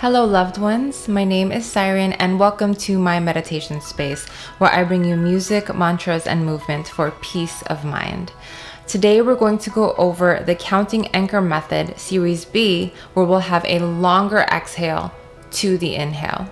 Hello loved ones, my name is Siren and welcome to my meditation space where I bring you music, mantras, and movement for peace of mind. Today we're going to go over the Counting Anchor Method, Series B, where we'll have a longer exhale to the inhale.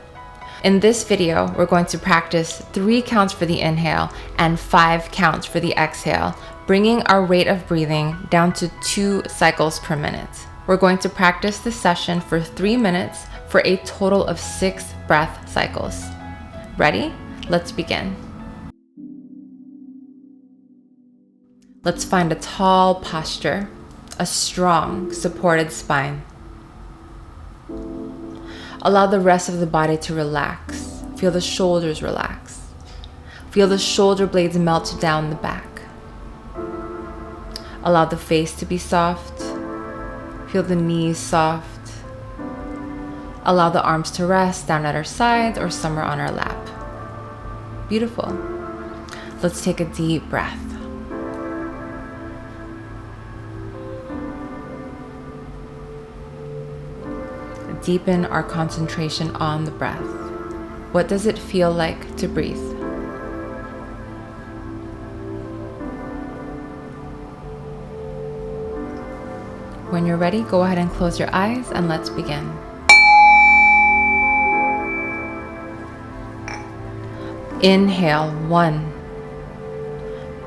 In this video, we're going to practice 3 counts for the inhale and 5 counts for the exhale, bringing our rate of breathing down to 2 cycles per minute. We're going to practice this session for 3 minutes for a total of 6 breath cycles. Ready? Let's begin. Let's find a tall posture, a strong, supported spine. Allow the rest of the body to relax. Feel the shoulders relax. Feel the shoulder blades melt down the back. Allow the face to be soft. Feel the knees soft. Allow the arms to rest down at our sides or somewhere on our lap. Beautiful. Let's take a deep breath. Deepen our concentration on the breath. What does it feel like to breathe? When you're ready, go ahead and close your eyes and let's begin. Inhale, 1,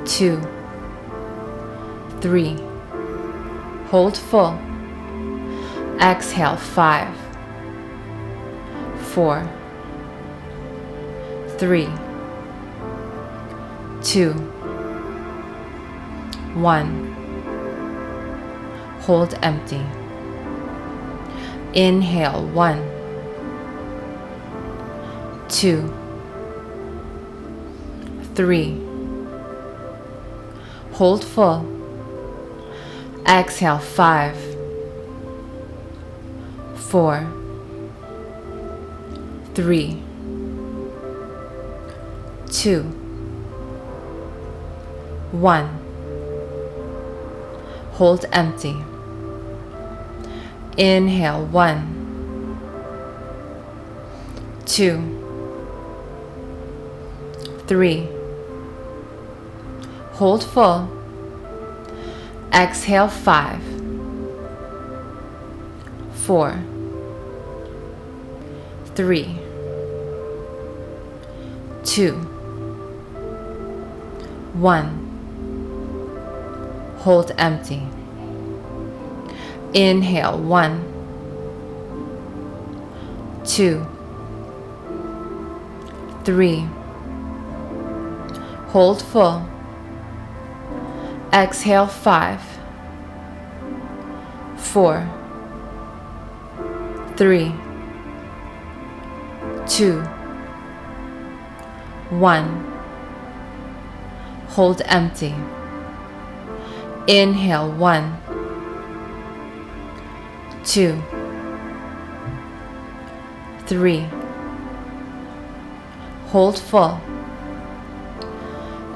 2, 3. Hold full. Exhale, 5, 4, 3, 2, 1. Hold empty. Inhale, 1, 2, 3. Hold full. Exhale, 5, 4, 3, 2, 1. Hold empty. Inhale, 1, 2, 3. Hold full. Exhale, 5, 4, 3, 2, 1. Hold empty. Inhale, 1, 2, 3. Hold full. Exhale, 5, 4, 3, 2, 1. Hold empty. Inhale, 1, 2, 3. Hold full.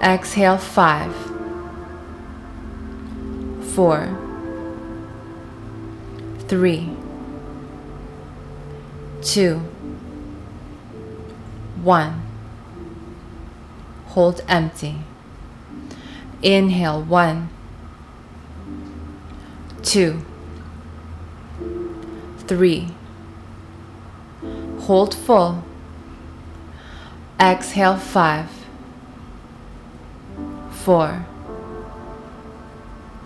Exhale, 5, 4, 3, 2, 1. Hold empty. Inhale, 1, 2, 3. Hold full. Exhale, 5, 4,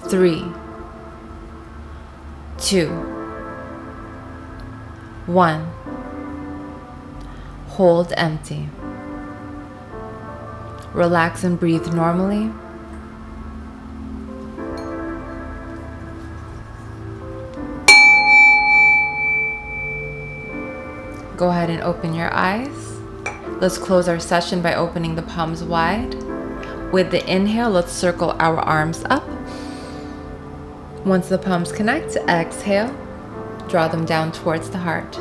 3, 2, 1. Hold empty. Relax and breathe normally. Go ahead and open your eyes. Let's close our session by opening the palms wide. With the inhale, let's circle our arms up. Once the palms connect, exhale. Draw them down towards the heart.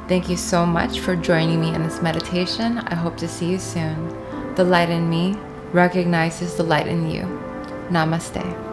Thank you so much for joining me in this meditation. I hope to see you soon. The light in me recognizes the light in you. Namaste.